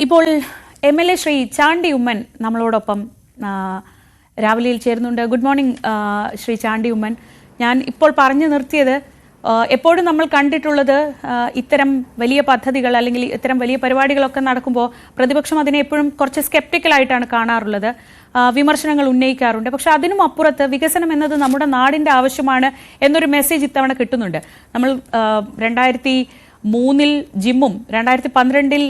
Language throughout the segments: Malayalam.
ഇപ്പോൾ MLA ശ്രീ ചാണ്ടി ഉമ്മൻ നമ്മളോടൊപ്പം രാവിലെയിൽ ചേരുന്നുണ്ട്. Good morning Shri Chandy Oommen. ഞാൻ ഇപ്പോൾ പറഞ്ഞു നിർത്തിയത് എപ്പോഴും നമ്മൾ കണ്ടിട്ടുള്ളത് ഇത്തരം വലിയ പദ്ധതികൾ അല്ലെങ്കിൽ ഇത്തരം വലിയ പരിപാടികളൊക്കെ നടക്കുമ്പോൾ പ്രതിപക്ഷം അതിനെ എപ്പോഴും കുറച്ച് സ്കെപ്റ്റിക്കലായിട്ടാണ് കാണാറുള്ളത്, വിമർശനങ്ങൾ ഉന്നയിക്കാറുണ്ട്. പക്ഷെ അതിനും അപ്പുറത്ത് വികസനം എന്നത് നമ്മുടെ നാടിൻ്റെ ആവശ്യമാണ് എന്നൊരു മെസ്സേജ് ഇത്തവണ കിട്ടുന്നുണ്ട്. നമ്മൾ 2003 ജിമ്മും 2012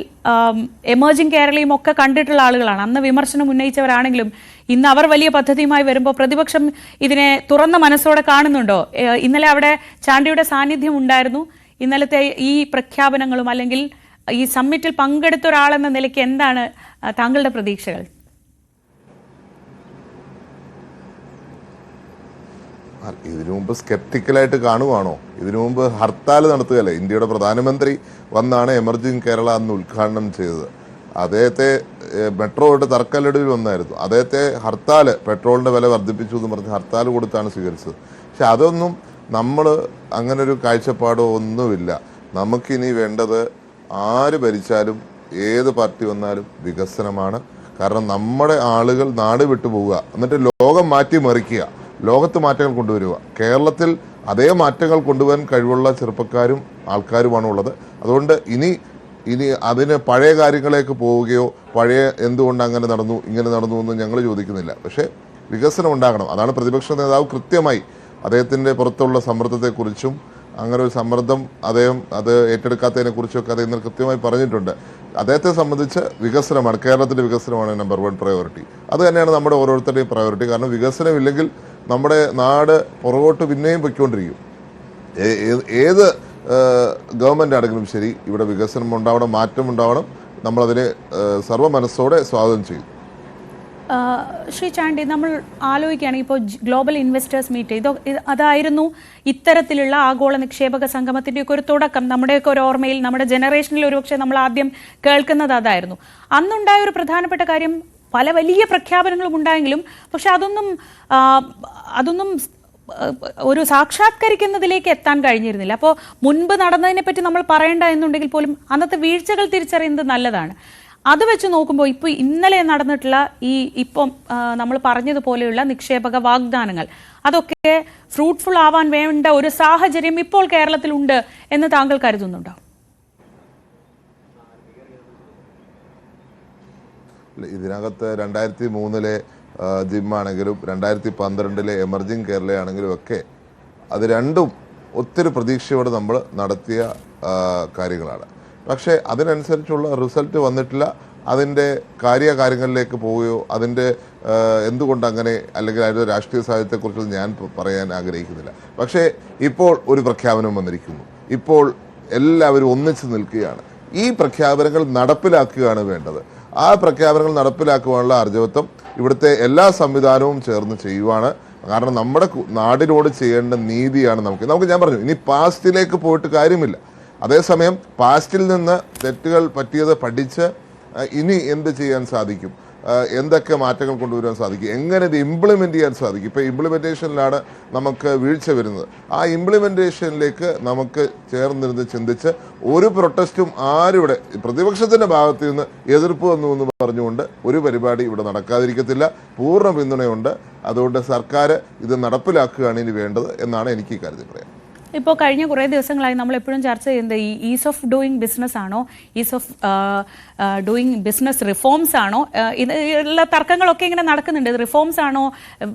എമേർജിംഗ് കേരളയും ഒക്കെ കണ്ടിട്ടുള്ള ആളുകളാണ്. അന്ന് വിമർശനം ഉന്നയിച്ചവരാണെങ്കിലും ഇന്ന് അവർ വലിയ പദ്ധതിയുമായി വരുമ്പോൾ പ്രതിപക്ഷം ഇതിനെ തുറന്ന മനസ്സോടെ കാണുന്നുണ്ടോ? ഇന്നലെ അവിടെ ചാണ്ടിയുടെ സാന്നിധ്യം ഉണ്ടായിരുന്നു. ഇന്നലത്തെ ഈ പ്രഖ്യാപനങ്ങളും അല്ലെങ്കിൽ ഈ സമ്മിറ്റിൽ പങ്കെടുത്ത ഒരാളെന്ന നിലയ്ക്ക് എന്താണ് താങ്കളുടെ പ്രതീക്ഷകൾ? ഇതിനു മുമ്പ് സ്കെപ്റ്റിക്കലായിട്ട് കാണുവാണോ? ഇതിനു മുമ്പ് ഹർത്താൽ നടത്തുകയല്ലേ? ഇന്ത്യയുടെ പ്രധാനമന്ത്രി വന്നാണ് എമർജിംഗ് കേരള അന്ന് ഉദ്ഘാടനം ചെയ്തത്. അദ്ദേഹത്തെ മെട്രോ തൊട്ട് തർക്കല്ലടിയിൽ വന്നായിരുന്നു. അദ്ദേഹത്തെ ഹർത്താൽ, പെട്രോളിൻ്റെ വില വർദ്ധിപ്പിച്ചു എന്ന് പറഞ്ഞ് ഹർത്താൽ കൊടുത്താണ് സ്വീകരിച്ചത്. പക്ഷെ അതൊന്നും നമ്മൾ അങ്ങനൊരു കാഴ്ചപ്പാടോ ഒന്നുമില്ല. നമുക്കിനി വേണ്ടത് ആര് ഭരിച്ചാലും ഏത് പാർട്ടി വന്നാലും വികസനമാണ്. കാരണം നമ്മുടെ ആളുകൾ നാട് വിട്ടു പോവുക, എന്നിട്ട് ലോകം മാറ്റിമറിക്കുക, ലോകത്ത് മാറ്റങ്ങൾ കൊണ്ടുവരിക. കേരളത്തിൽ അതേ മാറ്റങ്ങൾ കൊണ്ടുവരാൻ കഴിവുള്ള ചെറുപ്പക്കാരും ആൾക്കാരുമാണ് ഉള്ളത്. അതുകൊണ്ട് ഇനി അതിന് പഴയ കാര്യങ്ങളിലേക്ക് പോവുകയോ പഴയ എന്തുകൊണ്ട് അങ്ങനെ നടന്നു ഇങ്ങനെ നടന്നു എന്ന് ഞങ്ങൾ ചോദിക്കുന്നില്ല. പക്ഷേ വികസനം ഉണ്ടാകണം. അതാണ് പ്രതിപക്ഷ നേതാവ് കൃത്യമായി അദ്ദേഹത്തിൻ്റെ പുറത്തുള്ള സമ്മർദ്ദത്തെക്കുറിച്ചും അങ്ങനെ ഒരു സമ്മർദ്ദം അദ്ദേഹം അത് ഏറ്റെടുക്കാത്തതിനെ കുറിച്ചൊക്കെ അദ്ദേഹം ഇന്നലെ കൃത്യമായി പറഞ്ഞിട്ടുണ്ട്. അദ്ദേഹത്തെ സംബന്ധിച്ച് വികസനമാണ്, കേരളത്തിൻ്റെ വികസനമാണ് നമ്പർ 1 പ്രയോറിറ്റി. അത് തന്നെയാണ് നമ്മുടെ ഓരോരുത്തരുടെയും പ്രയോറിറ്റി. കാരണം വികസനമില്ലെങ്കിൽ നമ്മുടെ നാട് പുറകോട്ട് പിന്നെയും പൊയ്ക്കൊണ്ടിരിക്കും. ഏത് ഗവൺമെൻറ് ആണെങ്കിലും ശരി, ഇവിടെ വികസനം ഉണ്ടാവണം, മാറ്റം ഉണ്ടാവണം. നമ്മളതിനെ സർവ്വ മനസ്സോടെ സ്വാഗതം ചെയ്യും. ശ്രീ ചാണ്ടി, നമ്മൾ ആലോചിക്കുകയാണെങ്കിൽ ഇപ്പോൾ ഗ്ലോബൽ ഇൻവെസ്റ്റേഴ്സ് മീറ്റ് അതായിരുന്നു ഇത്തരത്തിലുള്ള ആഗോള നിക്ഷേപക സംഗമത്തിൻ്റെയൊക്കെ ഒരു തുടക്കം. നമ്മുടെയൊക്കെ ഒരു ഓർമ്മയിൽ, നമ്മുടെ ജനറേഷനിൽ ഒരുപക്ഷെ നമ്മൾ ആദ്യം കേൾക്കുന്നത് അതായിരുന്നു. അന്നുണ്ടായ ഒരു പ്രധാനപ്പെട്ട കാര്യം, പല വലിയ പ്രഖ്യാപനങ്ങളും ഉണ്ടായെങ്കിലും പക്ഷെ അതൊന്നും ഒരു സാക്ഷാത്കരിക്കുന്നതിലേക്ക് എത്താൻ കഴിഞ്ഞിരുന്നില്ല. അപ്പോൾ മുൻപ് നടന്നതിനെ പറ്റി നമ്മൾ പറയേണ്ട എന്നുണ്ടെങ്കിൽ പോലും അന്നത്തെ വീഴ്ചകൾ തിരിച്ചറിയുന്നത് നല്ലതാണ്. അത് വെച്ച് നോക്കുമ്പോൾ ഇപ്പോൾ ഇന്നലെ നടന്നിട്ടുള്ള ഇപ്പം നമ്മൾ പറഞ്ഞതുപോലെയുള്ള നിക്ഷേപക വാഗ്ദാനങ്ങൾ, അതൊക്കെ ഫ്രൂട്ട്ഫുൾ ആവാൻ വേണ്ട ഒരു സാഹചര്യം ഇപ്പോൾ കേരളത്തിലുണ്ട് എന്ന് താങ്കൾ കരുതുന്നുണ്ടോ? ഇതിനകത്ത് 2003 ജിമ്മാണെങ്കിലും 2012 എമർജിംഗ് കേരളയാണെങ്കിലും ഒക്കെ അത് രണ്ടും ഒത്തിരി പ്രതീക്ഷയോടെ നമ്മൾ നടത്തിയ കാര്യങ്ങളാണ്. പക്ഷേ അതിനനുസരിച്ചുള്ള റിസൾട്ട് വന്നിട്ടില്ല. അതിൻ്റെ കാര്യങ്ങളിലേക്ക് പോവുകയോ അതിൻ്റെ എന്തുകൊണ്ടങ്ങനെ, അല്ലെങ്കിൽ അതിൻ്റെ രാഷ്ട്രീയ സാഹചര്യത്തെക്കുറിച്ച് ഞാൻ പറയാൻ ആഗ്രഹിക്കുന്നില്ല. പക്ഷേ ഇപ്പോൾ ഒരു പ്രഖ്യാപനം വന്നിരിക്കുന്നു. ഇപ്പോൾ എല്ലാവരും ഒന്നിച്ച് നിൽക്കുകയാണ്. ഈ പ്രഖ്യാപനങ്ങൾ നടപ്പിലാക്കുകയാണ് വേണ്ടത്. ആ പ്രഖ്യാപനങ്ങൾ നടപ്പിലാക്കുവാനുള്ള ആർജവത്വം ഇവിടുത്തെ എല്ലാ സംവിധാനവും ചേർന്ന് ചെയ്യുവാണ്. കാരണം നമ്മുടെ നാടിനോട് ചെയ്യേണ്ട നീതിയാണ് നമുക്ക് ഞാൻ പറഞ്ഞു, ഇനി പാസ്റ്റിലേക്ക് പോയിട്ട് കാര്യമില്ല. അതേസമയം പാസ്റ്റിൽ നിന്ന് തെറ്റുകൾ പറ്റിയത് പഠിച്ച് ഇനി എന്ത് ചെയ്യാൻ സാധിക്കും, എന്തൊക്കെ മാറ്റങ്ങൾ കൊണ്ടുവരാൻ സാധിക്കും, എങ്ങനെ ഇത് ഇംപ്ലിമെൻ്റ് ചെയ്യാൻ സാധിക്കും. ഇപ്പോൾ ഇംപ്ലിമെൻറ്റേഷനിലാണ് നമുക്ക് വീഴ്ച വരുന്നത്. ആ ഇംപ്ലിമെൻറ്റേഷനിലേക്ക് നമുക്ക് ചേർന്നിരുന്ന് ചിന്തിച്ച് ഒരു പ്രൊട്ടസ്റ്റും ആരിവിടെ പ്രതിപക്ഷത്തിൻ്റെ ഭാഗത്ത് നിന്ന് എതിർപ്പ് വന്നു എന്ന് പറഞ്ഞുകൊണ്ട് ഒരു പരിപാടി ഇവിടെ നടക്കാതിരിക്കത്തില്ല. പൂർണ്ണ പിന്തുണയുണ്ട്. അതുകൊണ്ട് സർക്കാർ ഇത് നടപ്പിലാക്കുകയാണ് ഇനി വേണ്ടത് എന്നാണ് എനിക്ക് ഈ കാര്യത്തിൽ പറയാം. ഇപ്പോൾ കഴിഞ്ഞ കുറേ ദിവസങ്ങളായി നമ്മൾ എപ്പോഴും ചർച്ച ചെയ്യുന്നത് ഈ ഈസ് ഓഫ് ഡൂയിങ് ബിസിനസ് ആണോ, is of doing business reforms ആണോ, ഇതിലുള്ള തർക്കങ്ങളൊക്കെ ഇങ്ങനെ നടക്കുന്നുണ്ട്. റിഫോംസ് ആണോ,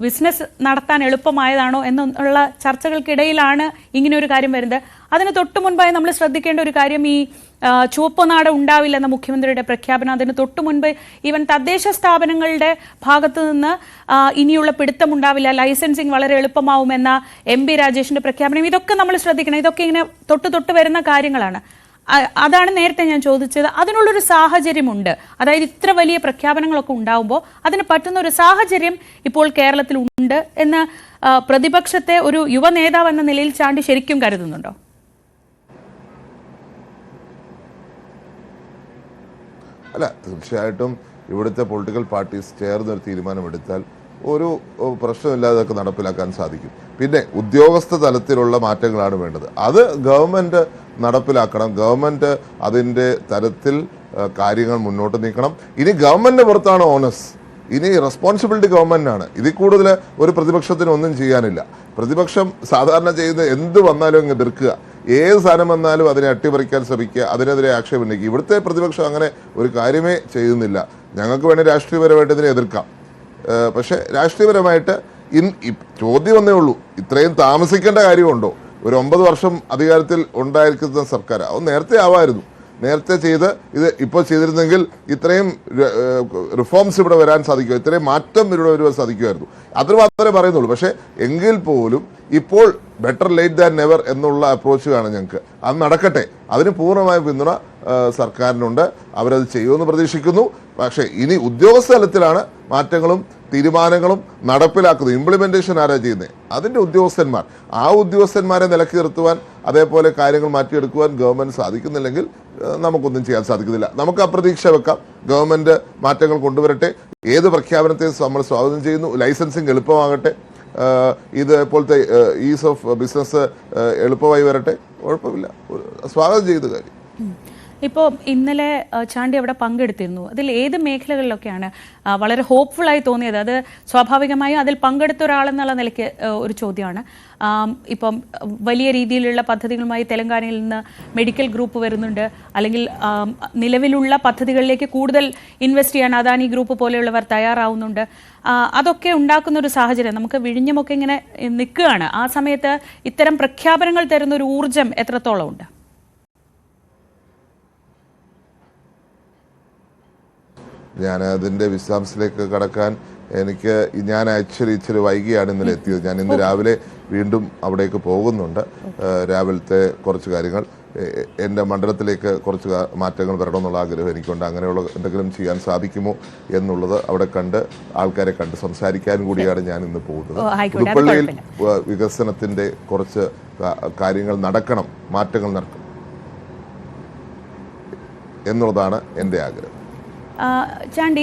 ബിസിനസ് നടത്താൻ എളുപ്പമായതാണോ എന്നുള്ള ചർച്ചകൾക്കിടയിലാണ് ഇങ്ങനെ ഒരു കാര്യം വരുന്നത്. അതിന് തൊട്ട് മുൻപായി നമ്മൾ ശ്രദ്ധിക്കേണ്ട ഒരു കാര്യം, ഈ ചുവപ്പ് നാട് ഉണ്ടാവില്ലെന്ന മുഖ്യമന്ത്രിയുടെ പ്രഖ്യാപനം. അതിന് തൊട്ട് മുൻപ് ഈവൻ തദ്ദേശ സ്ഥാപനങ്ങളുടെ ഭാഗത്തു നിന്ന് ഇനിയുള്ള പിടുത്തമുണ്ടാവില്ല, ലൈസൻസിങ് വളരെ എളുപ്പമാവുമെന്ന MP രാജേഷിന്റെ പ്രഖ്യാപനം. ഇതൊക്കെ നമ്മൾ ശ്രദ്ധിക്കണം. ഇതൊക്കെ ഇങ്ങനെ തൊട്ട് വരുന്ന കാര്യങ്ങളാണ്. അതാണ് നേരത്തെ ഞാൻ ചോദിച്ചത്. അതിനുള്ളൊരു സാഹചര്യമുണ്ട്. അതായത് ഇത്ര വലിയ പ്രഖ്യാപനങ്ങളൊക്കെ ഉണ്ടാവുമ്പോൾ അതിന് പറ്റുന്ന ഒരു സാഹചര്യം ഇപ്പോൾ കേരളത്തിൽ ഉണ്ട് എന്ന് പ്രതിപക്ഷത്തെ ഒരു യുവ നേതാവ് എന്ന നിലയിൽ ചാണ്ടി ശരിക്കും കരുതുന്നുണ്ടോ? അല്ല, തീർച്ചയായിട്ടും ഇവിടുത്തെ പൊളിറ്റിക്കൽ പാർട്ടീസ് ചേർന്നൊരു തീരുമാനമെടുത്താൽ ഒരു പ്രശ്നമില്ലാതൊക്കെ നടപ്പിലാക്കാൻ സാധിക്കും. പിന്നെ ഉദ്യോഗസ്ഥ തലത്തിലുള്ള മാറ്റങ്ങളാണ് വേണ്ടത്. അത് ഗവൺമെൻറ് നടപ്പിലാക്കണം. ഗവൺമെൻറ് അതിൻ്റെ തരത്തിൽ കാര്യങ്ങൾ മുന്നോട്ട് നീക്കണം. ഇനി ഗവൺമെൻറ് പുറത്താണ് ഓണസ്, ഇനി റെസ്പോൺസിബിലിറ്റി ഗവൺമെൻറ്റാണ്. ഇതിൽ കൂടുതൽ ഒരു പ്രതിപക്ഷത്തിന് ഒന്നും ചെയ്യാനില്ല. പ്രതിപക്ഷം സാധാരണ ചെയ്യുന്ന എന്ത് വന്നാലും അങ്ങ് എതിർക്കുക, ഏത് സാധനം വന്നാലും അതിനെ അട്ടിമറിക്കാൻ ശ്രമിക്കുക, അതിനെതിരെ ആക്ഷേപം ഉന്നയിക്കുക. ഇവിടുത്തെ പ്രതിപക്ഷം അങ്ങനെ ഒരു കാര്യമേ ചെയ്യുന്നില്ല. ഞങ്ങൾക്ക് വേണേൽ രാഷ്ട്രീയപരമായിട്ട് ഇതിനെ എതിർക്കാം, പക്ഷേ രാഷ്ട്രീയപരമായിട്ട് ചോദ്യം ഒന്നേ ഉള്ളൂ, ഇത്രയും താമസിക്കേണ്ട കാര്യമുണ്ടോ? ഒരു 9 വർഷം അധികാരത്തിൽ ഉണ്ടായിരിക്കുന്ന സർക്കാർ, അത് നേരത്തെ ആവായിരുന്നു. നേരത്തെ ചെയ്ത് ഇത് ഇപ്പോൾ ചെയ്തിരുന്നെങ്കിൽ ഇത്രയും റിഫോംസ് ഇവിടെ വരാൻ സാധിക്കുമോ, ഇത്രയും മാറ്റം ഇവിടെ വരുവാൻ സാധിക്കുമായിരുന്നു. അത് മാത്രമേ പറയുന്നുള്ളൂ. പക്ഷേ എങ്കിൽ പോലും ഇപ്പോൾ ബെറ്റർ ലേറ്റ് ദാൻ നെവർ എന്നുള്ള അപ്രോച്ച് കാണാം ഞങ്ങൾക്ക്. അത് നടക്കട്ടെ, അതിന് പൂർണ്ണമായ പിന്തുണ സർക്കാരിനുണ്ട്. അവരത് ചെയ്യുമെന്ന് പ്രതീക്ഷിക്കുന്നു. പക്ഷേ ഇനി ഉദ്യോഗസ്ഥ തലത്തിലാണ് മാറ്റങ്ങളും തീരുമാനങ്ങളും നടപ്പിലാക്കുന്നത്. ഇംപ്ലിമെന്റേഷൻ ആരാ ചെയ്യുന്നത്? അതിൻ്റെ ഉദ്യോഗസ്ഥന്മാർ. ആ ഉദ്യോഗസ്ഥന്മാരെ നിലക്ക് നിർത്തുവാൻ, അതേപോലെ കാര്യങ്ങൾ മാറ്റിയെടുക്കുവാൻ ഗവൺമെൻറ് സാധിക്കുന്നില്ലെങ്കിൽ നമുക്കൊന്നും ചെയ്യാൻ സാധിക്കുന്നില്ല. നമുക്ക് അപ്രതീക്ഷ വെക്കാം. ഗവൺമെൻറ് മാറ്റങ്ങൾ കൊണ്ടുവരട്ടെ. ഏത് പ്രഖ്യാപനത്തെ നമ്മൾ സ്വാഗതം ചെയ്യുന്നു. ലൈസൻസിങ് എളുപ്പമാകട്ടെ, ഇതേപോലത്തെ ഈസ് ഓഫ് ബിസിനസ് എളുപ്പമായി വരട്ടെ, കുഴപ്പമില്ല, സ്വാഗതം ചെയ്ത കാര്യം. ഇപ്പോൾ ഇന്നലെ ചാണ്ടി അവിടെ പങ്കെടുത്തിരുന്നു. അതിൽ ഏത് മേഖലകളിലൊക്കെയാണ് വളരെ ഹോപ്പ്ഫുള്ളായി തോന്നിയത്? അത് സ്വാഭാവികമായും അതിൽ പങ്കെടുത്ത ഒരാളെന്നുള്ള നിലയ്ക്ക് ഒരു ചോദ്യമാണ്. ഇപ്പം വലിയ രീതിയിലുള്ള പദ്ധതികളുമായി തെലങ്കാനയിൽ നിന്ന് മെഡിക്കൽ ഗ്രൂപ്പ് വരുന്നുണ്ട്, അല്ലെങ്കിൽ നിലവിലുള്ള പദ്ധതികളിലേക്ക് കൂടുതൽ ഇൻവെസ്റ്റ് ചെയ്യാൻ അദാനി ഗ്രൂപ്പ് പോലെയുള്ളവർ തയ്യാറാവുന്നുണ്ട്. അതൊക്കെ ഉണ്ടാക്കുന്ന ഒരു സാഹചര്യം നമുക്ക് വിഴിഞ്ഞമൊക്കെ ഇങ്ങനെ നിൽക്കുകയാണ്. ആ സമയത്ത് ഇത്തരം പ്രഖ്യാപനങ്ങൾ തരുന്ന ഒരു ഊർജം എത്രത്തോളം ഉണ്ട്? ഞാൻ അതിൻ്റെ വിശദാംശത്തിലേക്ക് കടക്കാൻ ഞാൻ ആക്ച്വലി ഇച്ചിരി വൈകിയാണ് ഇന്നലെ എത്തിയത്. ഞാൻ ഇന്ന് രാവിലെ വീണ്ടും അവിടേക്ക് പോകുന്നുണ്ട്. രാവിലത്തെ കുറച്ച് കാര്യങ്ങൾ, എൻ്റെ മണ്ഡലത്തിലേക്ക് കുറച്ച് മാറ്റങ്ങൾ വരണമെന്നുള്ള ആഗ്രഹം എനിക്കുണ്ട്. അങ്ങനെയുള്ള എന്തെങ്കിലും ചെയ്യാൻ സാധിക്കുമോ എന്നുള്ളത് അവിടെ കണ്ട് ആൾക്കാരെ കണ്ട് സംസാരിക്കാൻ കൂടിയാണ് ഞാൻ ഇന്ന് പോകുന്നത്. പുതുപ്പള്ളിയിൽ വികസനത്തിൻ്റെ കുറച്ച് കാര്യങ്ങൾ നടക്കണം, മാറ്റങ്ങൾ നടക്കണം എന്നുള്ളതാണ് എൻ്റെ ആഗ്രഹം. ചാണ്ടി,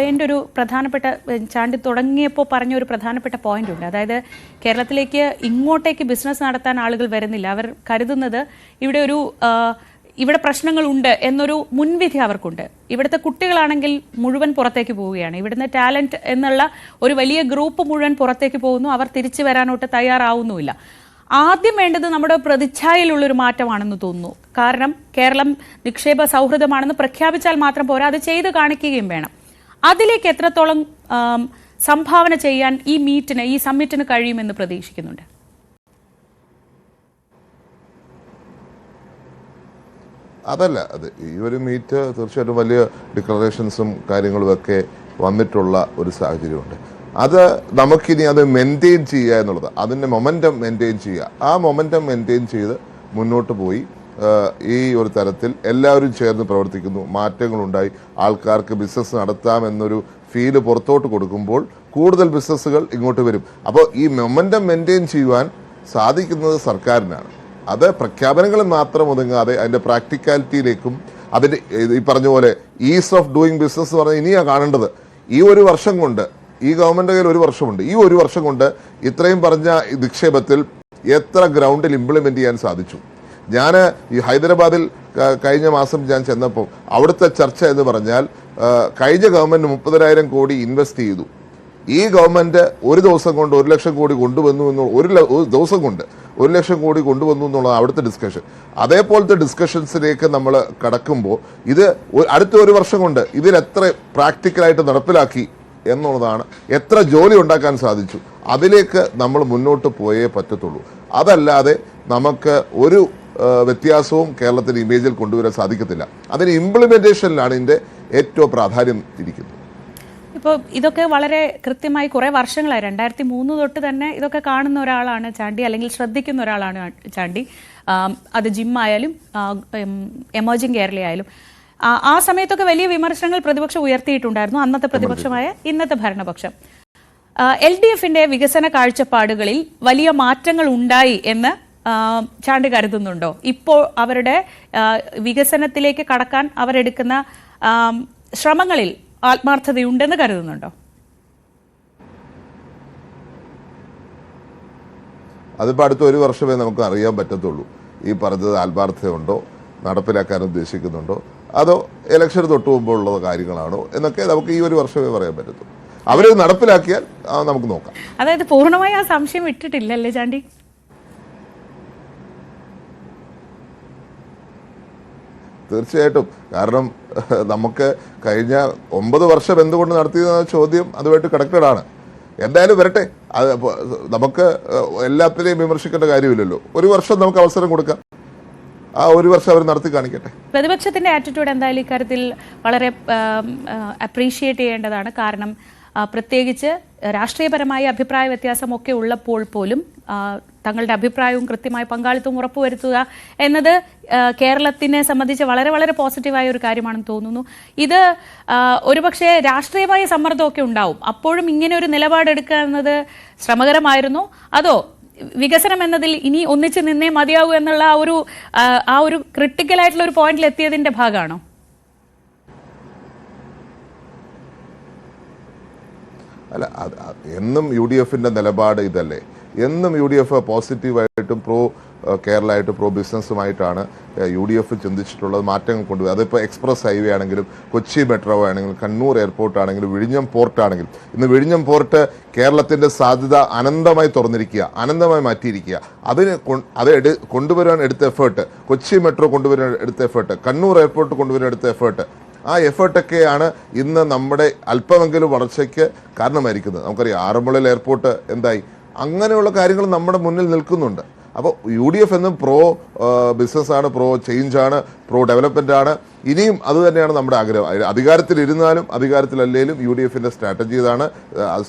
എൻ്റെ ഒരു പ്രധാനപ്പെട്ട, ചാണ്ടി തുടങ്ങിയപ്പോൾ പറഞ്ഞ ഒരു പ്രധാനപ്പെട്ട പോയിന്റ് ഉണ്ട്. അതായത് കേരളത്തിലേക്ക് ഇങ്ങോട്ടേക്ക് ബിസിനസ് നടത്താൻ ആളുകൾ വരുന്നില്ല. അവർ കരുതുന്നത് ഇവിടെ പ്രശ്നങ്ങളുണ്ട് എന്നൊരു മുൻവിധി അവർക്കുണ്ട്. ഇവിടുത്തെ കുട്ടികളാണെങ്കിൽ മുഴുവൻ പുറത്തേക്ക് പോവുകയാണ്. ഇവിടുന്ന് ടാലന്റ് എന്നുള്ള ഒരു വലിയ ഗ്രൂപ്പ് മുഴുവൻ പുറത്തേക്ക് പോകുന്നു. അവർ തിരിച്ചു വരാനോട്ട് തയ്യാറാവുന്നുമില്ല. ആദ്യം വേണ്ടത് നമ്മുടെ പ്രതിച്ഛായയിലുള്ളൊരു മാറ്റമാണെന്ന് തോന്നുന്നു. കാരണം കേരളം നിക്ഷേപ സൗഹൃദമാണെന്ന് പ്രഖ്യാപിച്ചാൽ മാത്രം പോരാ, അത് ചെയ്ത് കാണിക്കുകയും വേണം. അതിലേക്ക് എത്രത്തോളം സംഭാവന ചെയ്യാൻ ഈ സമ്മിറ്റിന് കഴിയുമെന്ന് പ്രതീക്ഷിക്കുന്നുണ്ട്? അതല്ല, ഈ ഒരു മീറ്റ് തീർച്ചയായിട്ടും വലിയ ഡിക്ലറേഷൻസും കാര്യങ്ങളും ഒക്കെ വന്നിട്ടുള്ള ഒരു സാഹചര്യമുണ്ട്. അത് നമുക്കിനി അത് മെയിൻറ്റെയിൻ ചെയ്യുക എന്നുള്ളത്, അതിൻ്റെ മൊമെൻറ്റം മെയിൻറ്റെയിൻ ചെയ്യുക. ആ മൊമെൻറ്റം മെയിൻറ്റെയിൻ ചെയ്ത് മുന്നോട്ട് പോയി ഈ ഒരു തരത്തിൽ എല്ലാവരും ചേർന്ന് പ്രവർത്തിക്കുന്നു, മാറ്റങ്ങളുണ്ടായി, ആൾക്കാർക്ക് ബിസിനസ് നടത്താമെന്നൊരു ഫീല് പുറത്തോട്ട് കൊടുക്കുമ്പോൾ കൂടുതൽ ബിസിനസ്സുകൾ ഇങ്ങോട്ട് വരും. അപ്പോൾ ഈ മൊമെൻറ്റം മെയിൻറ്റെയിൻ ചെയ്യുവാൻ സാധിക്കുന്നത് സർക്കാരിനാണ്. അത് പ്രഖ്യാപനങ്ങളിൽ മാത്രം ഒതുങ്ങാതെ അതിൻ്റെ പ്രാക്ടിക്കാലിറ്റിയിലേക്കും, അതിൻ്റെ ഈ പറഞ്ഞ പോലെ ഈസ് ഓഫ് ഡൂയിങ് ബിസിനസ് എന്ന് പറഞ്ഞാൽ ഇനിയാണ് കാണേണ്ടത്. ഈ ഒരു വർഷം കൊണ്ട്, ഈ ഗവൺമെൻറ് കയ്യിൽ ഒരു വർഷമുണ്ട്, ഈ ഒരു വർഷം കൊണ്ട് ഇത്രയും പറഞ്ഞ നിക്ഷേപത്തിൽ എത്ര ഗ്രൗണ്ടിൽ ഇംപ്ലിമെൻ്റ് ചെയ്യാൻ സാധിച്ചു? ഞാൻ ഈ ഹൈദരാബാദിൽ കഴിഞ്ഞ മാസം ഞാൻ ചെന്നപ്പോൾ അവിടുത്തെ ചർച്ച എന്ന് പറഞ്ഞാൽ കഴിഞ്ഞ ഗവൺമെൻറ് 30,000 കോടി ഇൻവെസ്റ്റ് ചെയ്തു. ഈ ഗവൺമെൻറ് ഒരു ദിവസം കൊണ്ട് 1 ലക്ഷം കോടി കൊണ്ടുവന്നു ഒരു ദിവസം കൊണ്ട് 1 ലക്ഷം കോടി കൊണ്ടുവന്നു എന്നുള്ളത് അവിടുത്തെ ഡിസ്കഷൻ. അതേപോലത്തെ ഡിസ്കഷൻസിലേക്ക് നമ്മൾ കടക്കുമ്പോൾ ഇത് അടുത്ത ഒരു വർഷം കൊണ്ട് ഇതിലെത്ര പ്രാക്ടിക്കലായിട്ട് നടപ്പിലാക്കി എന്നുള്ളതാണ്, എത്ര ജോലി ഉണ്ടാക്കാൻ സാധിച്ചു, അതിലേക്ക് നമ്മൾ മുന്നോട്ട് പോയേ പറ്റത്തുള്ളൂ. അതല്ലാതെ നമുക്ക് ഒരു വ്യത്യാസവും കേരളത്തിൻ്റെ ഇമേജിൽ കൊണ്ടുവരാൻ സാധിക്കത്തില്ല. അതിന് ഇംപ്ലിമെൻറ്റേഷനിലാണ് ഇതിൻ്റെ ഏറ്റവും പ്രാധാന്യം ഇരിക്കുന്നത്. ഇപ്പോൾ ഇതൊക്കെ വളരെ കൃത്യമായി കുറേ വർഷങ്ങളായി, 2003 തൊട്ട് തന്നെ ഇതൊക്കെ കാണുന്ന ഒരാളാണ് ചാണ്ടി, അല്ലെങ്കിൽ ശ്രദ്ധിക്കുന്ന ഒരാളാണ് ചാണ്ടി. അത് ജിമ്മായാലും എമർജിംഗ് കേരളയായാലും ആ സമയത്തൊക്കെ വലിയ വിമർശനങ്ങൾ പ്രതിപക്ഷം ഉയർത്തിയിട്ടുണ്ടായിരുന്നു, അന്നത്തെ പ്രതിപക്ഷമായ ഇന്നത്തെ ഭരണപക്ഷം. LDFന്റെ വികസന കാഴ്ചപ്പാടുകളിൽ വലിയ മാറ്റങ്ങൾ ഉണ്ടായി എന്ന് ചാണ്ടി കരുതുന്നുണ്ടോ? ഇപ്പോൾ അവരുടെ വികസനത്തിലേക്ക് കടക്കാൻ അവരെടുക്കുന്ന ശ്രമങ്ങളിൽ ആത്മാർത്ഥതയുണ്ടെന്ന് കരുതുന്നുണ്ടോ? അതിപ്പോൾ അടുത്ത ഒരു വർഷമേ നമുക്ക് അറിയാൻ പറ്റത്തുള്ളൂ. ഈ പറഞ്ഞത് ആത്മാർത്ഥതയുണ്ടോ, നടപ്പിലാക്കാൻ ഉദ്ദേശിക്കുന്നുണ്ടോ, അതോ ഇലക്ഷൻ തൊട്ട് മുമ്പുള്ള കാര്യങ്ങളാണോ എന്നൊക്കെ നമുക്ക് ഈ ഒരു വർഷമേ പറയാൻ പറ്റത്തുള്ളൂ. അവർ നടപ്പിലാക്കിയാൽ നമുക്ക് നോക്കാം. അതായത് പൂർണ്ണമായി ആ സംശയം ഇട്ടിട്ടില്ലല്ലേ ചാണ്ടി? തീർച്ചയായിട്ടും. കാരണം നമുക്ക് കഴിഞ്ഞ 9 വർഷം എന്തുകൊണ്ട് നടത്തിയെന്ന ചോദ്യം അതുമായിട്ട് കണക്റ്റഡ് ആണ്. എന്തായാലും വരട്ടെ. അത് നമുക്ക് എല്ലാത്തിനെയും വിമർശിക്കേണ്ട കാര്യമില്ലല്ലോ. ഒരു വർഷം നമുക്ക് അവസരം കൊടുക്കാം. ആ ഒരു വർഷം അവർ നടത്തി കാണിക്കട്ടെ. പ്രതിപക്ഷത്തിന്റെ ആറ്റിറ്റ്യൂഡ് എന്തായാലും ഇക്കാര്യത്തിൽ വളരെ അപ്രീഷിയേറ്റ് ചെയ്യേണ്ടതാണ്. കാരണം പ്രത്യേകിച്ച് രാഷ്ട്രീയപരമായ അഭിപ്രായ വ്യത്യാസമൊക്കെ ഉള്ളപ്പോൾ പോലും തങ്ങളുടെ അഭിപ്രായവും കൃത്യമായ പങ്കാളിത്തവും ഉറപ്പുവരുത്തുക എന്നത് കേരളത്തിനെ സംബന്ധിച്ച് വളരെ വളരെ പോസിറ്റീവായ ഒരു കാര്യമാണെന്ന് തോന്നുന്നു. ഇത് ഒരുപക്ഷെ രാഷ്ട്രീയമായ സമ്മർദ്ദമൊക്കെ ഉണ്ടാവും. അപ്പോഴും ഇങ്ങനെ ഒരു നിലപാടെടുക്കുക എന്നത് ശ്രമകരമായിരുന്നു. അതോ വികസനം എന്നതിൽ ഇനി ഒന്നിച്ച് നിന്നേ മതിയാവൂ എന്നുള്ള ആ ഒരു ക്രിട്ടിക്കലായിട്ടുള്ള ഒരു പോയിന്റിൽ എത്തിയതിന്റെ ഭാഗമാണോ? അല്ല, എന്നും UDF നിലപാട് ഇതല്ലേ. എന്നും UDF പോസിറ്റീവായിട്ടും പ്രോ കേരളമായിട്ട് പ്രോ ബിസിനസ്സുമായിട്ടാണ് UDF ചിന്തിച്ചിട്ടുള്ളത്. മാറ്റങ്ങൾ കൊണ്ടുപോയി. അതിപ്പോൾ എക്സ്പ്രസ് ഹൈവേ ആണെങ്കിലും, കൊച്ചി മെട്രോ ആണെങ്കിലും, കണ്ണൂർ എയർപോർട്ട് ആണെങ്കിലും, വിഴിഞ്ഞം പോർട്ട് ആണെങ്കിലും. ഇന്ന് വിഴിഞ്ഞം പോർട്ട് കേരളത്തിൻ്റെ സാധ്യത അനന്തമായി തുറന്നിരിക്കുക, അനന്തമായി മാറ്റിയിരിക്കുക. കൊണ്ടുവരാൻ എടുത്ത എഫേർട്ട്, കൊച്ചി മെട്രോ കൊണ്ടുവരാൻ എടുത്ത എഫേർട്ട്, കണ്ണൂർ എയർപോർട്ട് കൊണ്ടുവരാൻ എടുത്ത എഫേർട്ട്, ആ എഫേർട്ടൊക്കെയാണ് ഇന്ന് നമ്മുടെ അല്പമെങ്കിലും വളർച്ചയ്ക്ക് കാരണമായിരിക്കുന്നത്. നമുക്കറിയാം ആറന്മുളയിൽ എയർപോർട്ട് എന്തായി. അങ്ങനെയുള്ള കാര്യങ്ങൾ നമ്മുടെ മുന്നിൽ നിൽക്കുന്നുണ്ട്. അപ്പോൾ UDF എന്നും പ്രോ ബിസിനസ്സാണ്, പ്രോ ചേഞ്ചാണ്, പ്രോ ഡെവലപ്മെൻ്റ് ആണ്. ഇനിയും അത് തന്നെയാണ് നമ്മുടെ ആഗ്രഹം. അധികാരത്തിലിരുന്നാലും അധികാരത്തിലല്ലേലും UDF സ്ട്രാറ്റജി ഇതാണ്,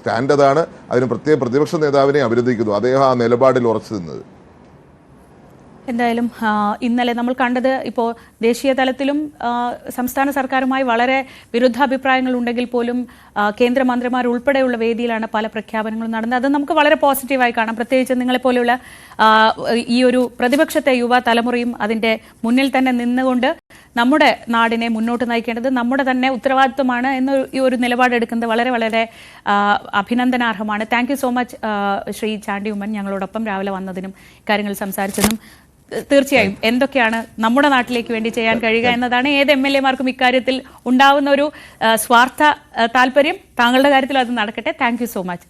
സ്റ്റാൻഡ് അതാണ്. അതിന് പ്രത്യേക പ്രതിപക്ഷ നേതാവിനെ അഭിനന്ദിക്കുന്നു. അദ്ദേഹം ആ നിലപാടിൽ ഉറച്ചു നിന്നത്. എന്തായാലും ഇന്നലെ നമ്മൾ കണ്ടത് ഇപ്പോൾ ദേശീയ തലത്തിലും സംസ്ഥാന സർക്കാരുമായി വളരെ വിരുദ്ധാഭിപ്രായങ്ങൾ ഉണ്ടെങ്കിൽ പോലും കേന്ദ്രമന്ത്രിമാർ ഉൾപ്പെടെയുള്ള വേദിയിലാണ് പല പ്രഖ്യാപനങ്ങളും നടന്നത്. അത് നമുക്ക് വളരെ പോസിറ്റീവായി കാണാം. പ്രത്യേകിച്ച് നിങ്ങളെപ്പോലെയുള്ള ഈ ഒരു പ്രതിപക്ഷത്തെ യുവ തലമുറയും അതിൻ്റെ മുന്നിൽ തന്നെ നിന്നുകൊണ്ട് നമ്മുടെ നാടിനെ മുന്നോട്ട് നയിക്കേണ്ടത് നമ്മുടെ തന്നെ ഉത്തരവാദിത്വമാണ് എന്ന ഈ ഒരു നിലപാടെടുക്കുന്നത് വളരെ വളരെ അഭിനന്ദനാർഹമാണ്. Thank you so much Shri Chandy Oommen, ഞങ്ങളോടൊപ്പം രാവിലെ വന്നതിനും കാര്യങ്ങൾ സംസാരിച്ചതിനും. തീർച്ചയായും എന്തൊക്കെയാണ് നമ്മുടെ നാട്ടിലേക്ക് വേണ്ടി ചെയ്യാൻ കഴിയുക എന്നതാണ് ഏത് MLA മാർക്കും ഇക്കാര്യത്തിൽ ഉണ്ടാവുന്ന ഒരു സ്വാർത്ഥ താല്പര്യം. താങ്കളുടെ കാര്യത്തിൽ അത് നടക്കട്ടെ. Thank you so much.